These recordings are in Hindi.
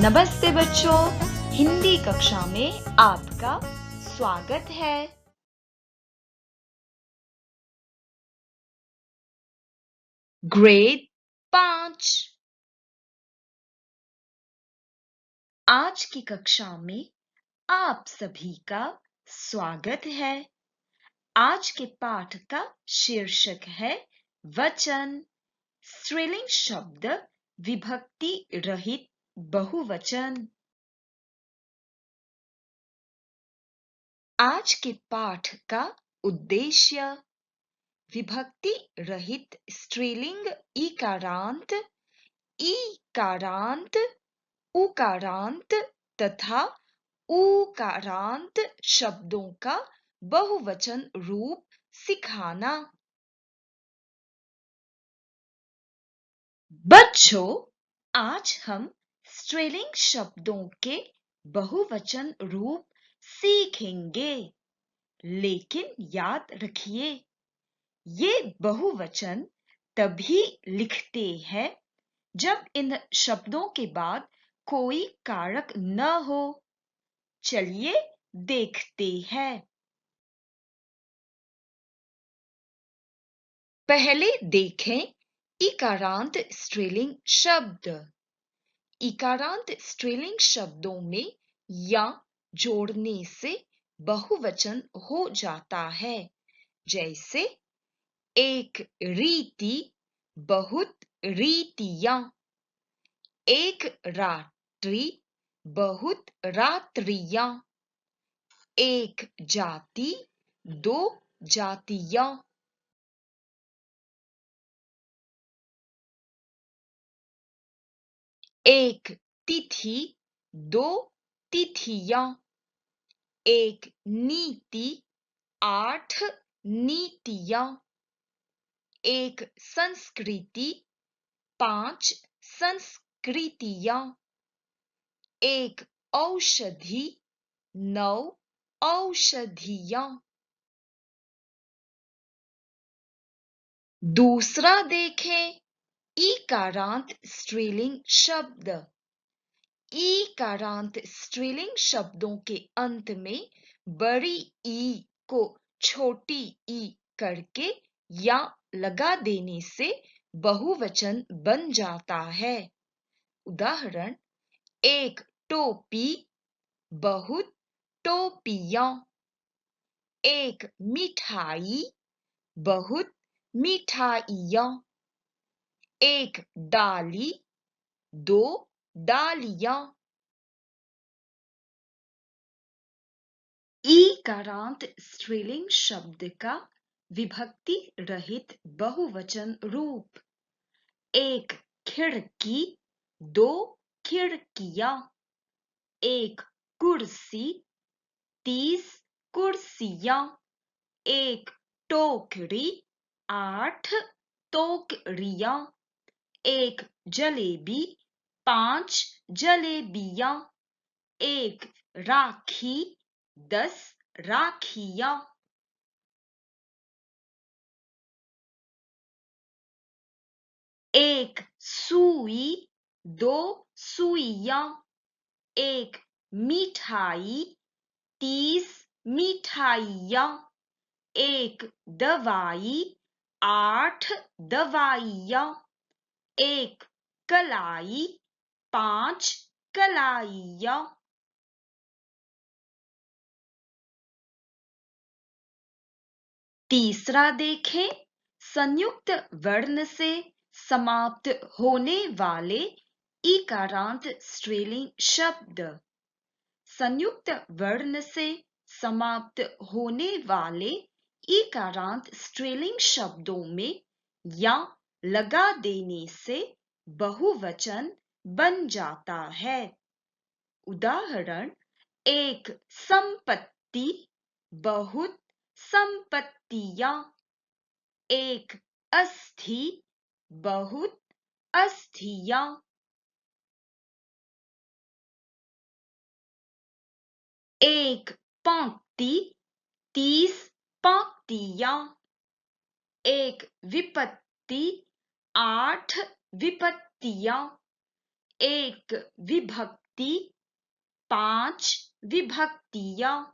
नमस्ते बच्चों, हिंदी कक्षा में आपका स्वागत है। ग्रेड 5। आज की कक्षा में आप सभी का स्वागत है। आज के पाठ का शीर्षक है वचन, स्त्रीलिंग शब्द, विभक्ति रहित बहुवचन। आज के पाठ का उद्देश्य विभक्ति रहित स्त्रीलिंग इकारांत, ईकारांत, उकारांत तथा ऊकारांत शब्दों का बहुवचन रूप सिखाना। बच्चों, आज हम स्त्रीलिंग शब्दों के बहुवचन रूप सीखेंगे, लेकिन याद रखिए, ये बहुवचन तभी लिखते हैं जब इन शब्दों के बाद कोई कारक न हो। चलिए देखते हैं। पहले देखें इकारांत स्त्रीलिंग शब्द। इकारांत स्त्रीलिंग शब्दों में या जोड़ने से बहुवचन हो जाता है, जैसे एक रीति, बहुत रीतियां, एक रात्रि, बहुत रात्रियां, एक जाति, दो जातियां। एक तिथि, दो तिथियां, एक नीति, 8 नीतियां, एक संस्कृति, 5 संस्कृतियां, एक औषधि, 9 औषधियां। दूसरा देखें इकारांत स्त्रीलिंग शब्द। इकारांत स्त्रीलिंग शब्दों के अंत में बड़ी ई को छोटी ई करके या लगा देने से बहुवचन बन जाता है। उदाहरण, एक टोपी, बहुत टोपियां, एक मिठाई, बहुत मिठाइयां, एक डाली, दो डालियां। इकारांत स्त्रीलिंग शब्द का विभक्ति रहित बहुवचन रूप, एक खिड़की, दो खिड़कियां, एक कुर्सी, 30 कुर्सियां, एक टोकरी, 8 टोकरियां, एक जलेबी, 5 जलेबियां, एक राखी, 10 राखियां। एक सुई, 2 सुइयां, एक मिठाई, 30 मिठाइयां, एक दवाई, 8 दवाइयां, एक कलाई, 5 कलाइयां। तीसरा देखें संयुक्त वर्ण से समाप्त होने वाले इकारांत स्त्रीलिंग शब्द। संयुक्त वर्ण से समाप्त होने वाले इकारांत स्त्रीलिंग शब्दों में या लगा देने से बहुवचन बन जाता है। उदाहरण, एक संपत्ति, बहुत संपत्तियां, एक अस्थि, बहुत अस्थियां। एक पंक्ति, 30 पंक्तियां, एक विपत्ति, 8 विपत्तियां, एक विभक्ति, विभक्ति, 5 विभक्तियां।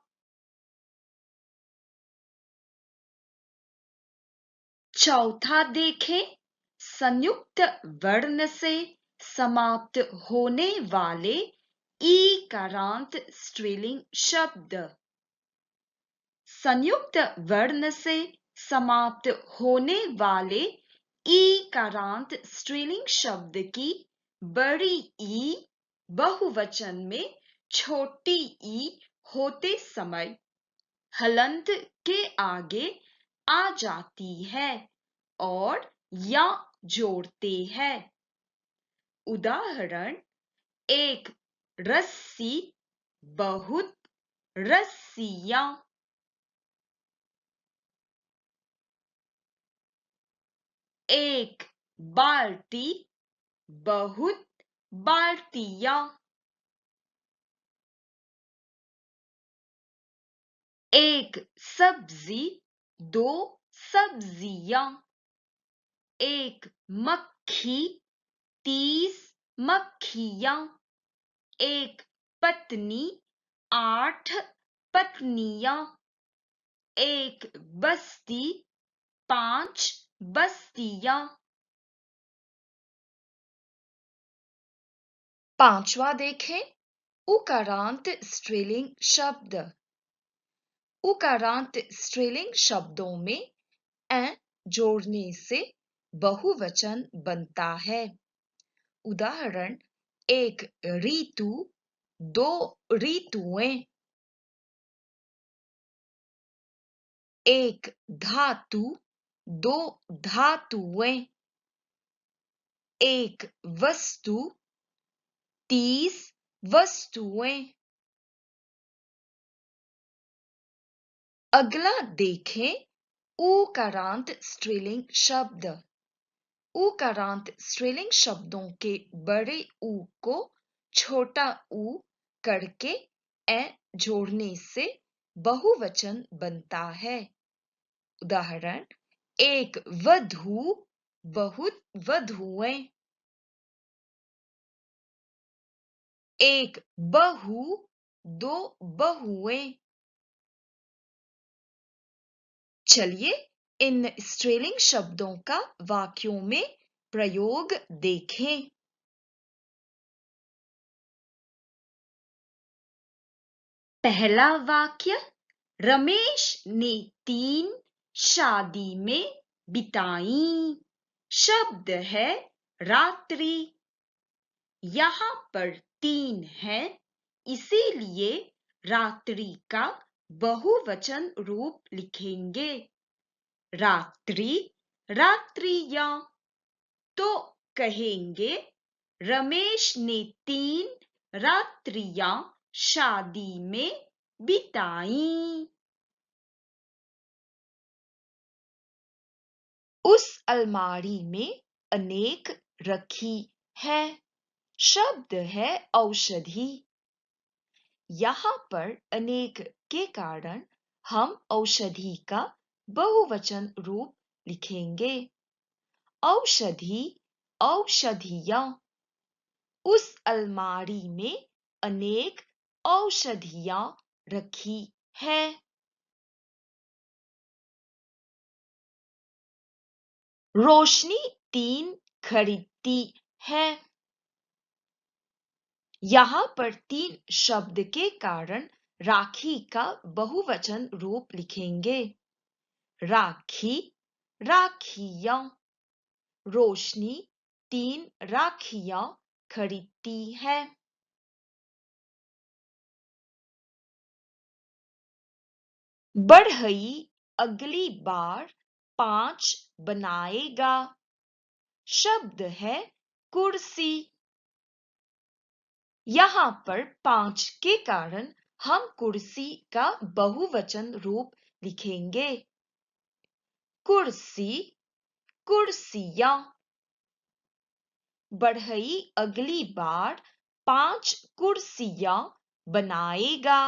चौथा देखें, संयुक्त वर्ण से समाप्त होने वाले ईकारांत स्त्रीलिंग शब्द। संयुक्त वर्ण से समाप्त होने वाले ईकारांत स्त्रीलिंग शब्द की बड़ी ई बहुवचन में छोटी ई होते समय हलंत के आगे आ जाती है और या जोड़ते हैं। उदाहरण, एक रस्सी, बहुत रस्सियां। एक बाल्टी, बहुत बाल्टियां। एक सब्जी, दो सब्जियां। एक मक्खी, 30 मक्खियां। एक पत्नी, 8 पत्नियां। एक बस्ती, 5 बस्तियां। पांचवा देखें, उकारांत स्त्रीलिंग शब्द। उकारांत स्त्रीलिंग शब्दों में अ जोड़ने से बहुवचन बनता है। उदाहरण, एक ऋतु, 2 ऋतुएं। एक धातु, 2 धातुएं। एक वस्तु, 30 वस्तुएं। अगला देखें, उकारांत स्त्रीलिंग शब्द। उकारांत स्त्रीलिंग शब्दों के बड़े ऊ को छोटा ऊ करके ए जोड़ने से बहुवचन बनता है। उदाहरण, एक वधू, बहुत वधुएं। एक बहू, 2 बहुएं। चलिए इन स्त्रीलिंग शब्दों का वाक्यों में प्रयोग देखें। पहला वाक्य, रमेश ने 3 शादी में बिताई। शब्द है रात्रि। यहाँ पर 3 है, इसीलिए रात्रि का बहुवचन रूप लिखेंगे। रात्रि, रात्रियां। तो कहेंगे, रमेश ने 3 रात्रियां शादी में बिताई। उस अलमारी में अनेक रखी है। शब्द है औषधि। यहाँ पर अनेक के कारण हम औषधि का बहुवचन रूप लिखेंगे। औषधि, औषधियां। उस अलमारी में अनेक औषधियां रखी है। रोशनी 3 खरीदती है। यहाँ पर 3 शब्द के कारण राखी का बहुवचन रूप लिखेंगे। राखी, राखियां। रोशनी 3 राखियां खरीदती है। बढ़ई अगली बार 5 बनाएगा। शब्द है कुर्सी। यहाँ पर 5 के कारण हम कुर्सी का बहुवचन रूप लिखेंगे। कुर्सी, कुर्सियां। बढ़ई अगली बार 5 कुर्सियां बनाएगा।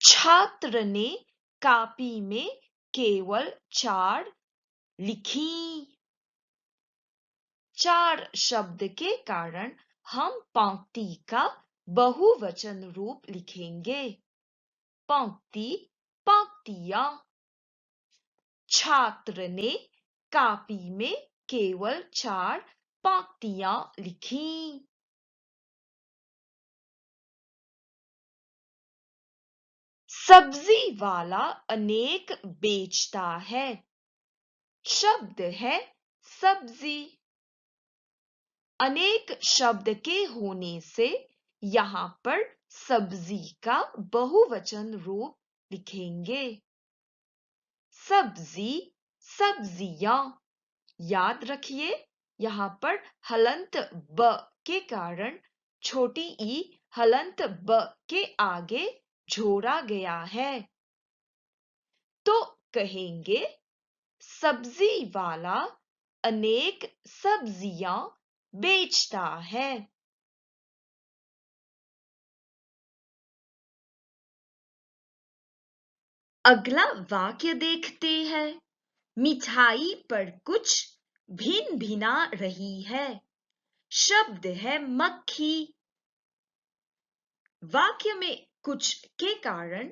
छात्र ने कॉपी में केवल 4 लिखी। 4 शब्द के कारण हम पंक्ति का बहुवचन रूप लिखेंगे। पंक्ति, पंक्तियां। छात्र ने कॉपी में केवल 4 पंक्तियां लिखीं। सब्जी वाला अनेक बेचता है। शब्द है सब्जी। अनेक शब्द के होने से यहाँ पर सब्जी का बहुवचन रूप लिखेंगे। सब्जी, सब्जियां। याद रखिए, यहाँ पर हलंत ब के कारण छोटी ई हलंत ब के आगे जोड़ा गया है। तो कहेंगे सब्जी वाला अनेक सब्जियां बेचता है। अगला वाक्य देखते हैं। मिठाई पर कुछ भिन भिना रही है। शब्द है मक्खी। वाक्य में कुछ के कारण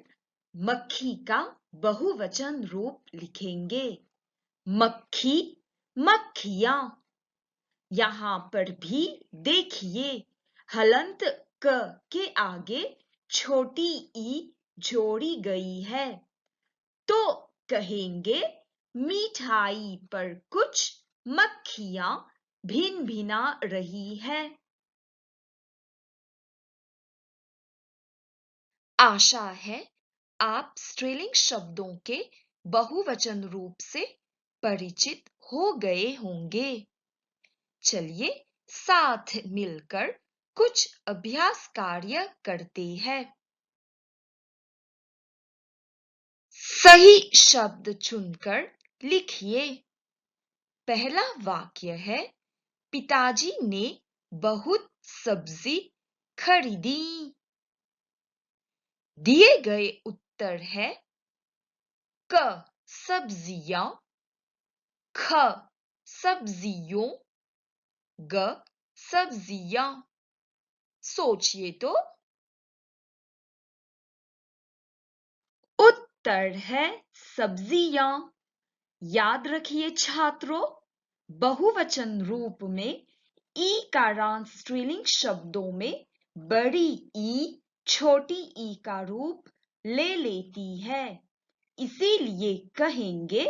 मक्खी का बहुवचन रूप लिखेंगे। मक्खी, मक्खियां। यहाँ पर भी देखिए, हलंत क के आगे छोटी ई जोड़ी गई है। तो कहेंगे मिठाई पर कुछ मक्खियां भिन भिना रही है। आशा है आप स्त्रीलिंग शब्दों के बहुवचन रूप से परिचित हो गए होंगे। चलिए साथ मिलकर कुछ अभ्यास कार्य करते हैं। सही शब्द चुनकर लिखिए। पहला वाक्य है, पिताजी ने बहुत सब्जी खरीदी। दिए गए उत्तर है क सब्जियां, ख सब्जियों, ग सब्जियां। सोचिए तो। उत्तर है सब्जियां। याद रखिए छात्रों, बहुवचन रूप में ई कारांत स्त्रीलिंग शब्दों में बड़ी ई छोटी ई का रूप ले लेती है। इसीलिए कहेंगे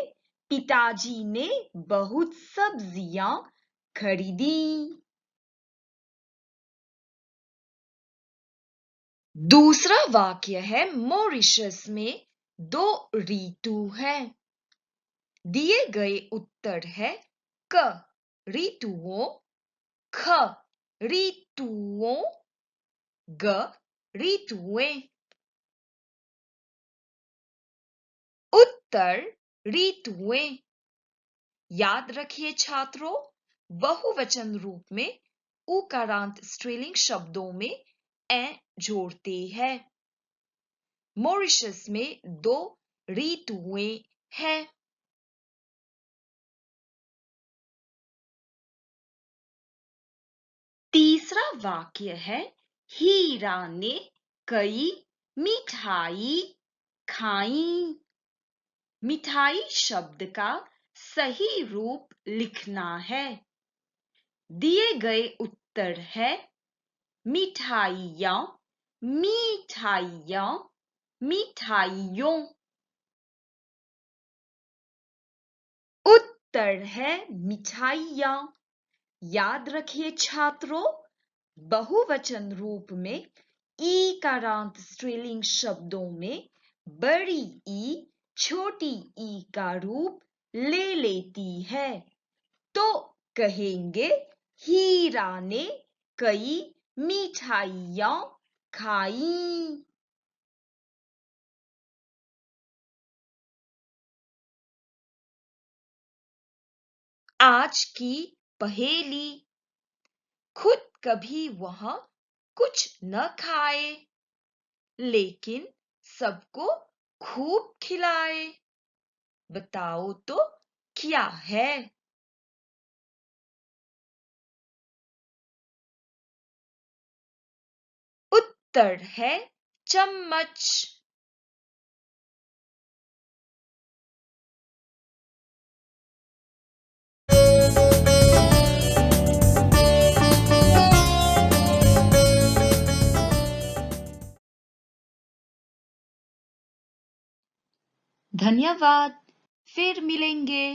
पिताजी ने बहुत सब्जियां खरीदी। दूसरा वाक्य है, मॉरिशस में 2 ऋतु है। दिए गए उत्तर है क ऋतुओं, ख ऋतुओं, ग ऋतुएं। उत्तर ऋतुएं। याद रखिए छात्रों, बहुवचन रूप में उकारांत स्त्रीलिंग शब्दों में ए जोड़ते हैं। मॉरिशस में 2 ऋतुएं हैं। तीसरा वाक्य है, हीरा ने कई मिठाई खाई। मिठाई शब्द का सही रूप लिखना है। दिए गए उत्तर है मिठाइयां, मिठाइयां, मिठाइयों। उत्तर है मिठाइयां। याद रखिए छात्रों, बहुवचन रूप में ईकारांत स्त्रीलिंग शब्दों में बड़ी ई छोटी ई का रूप ले लेती है। तो कहेंगे हीरा ने कई मिठाइयां खाई। आज की पहेली। खुद कभी वह कुछ न खाए, लेकिन सबको खूब खिलाए। बताओ तो क्या है? उत्तर है चम्मच। धन्यवाद। फिर मिलेंगे।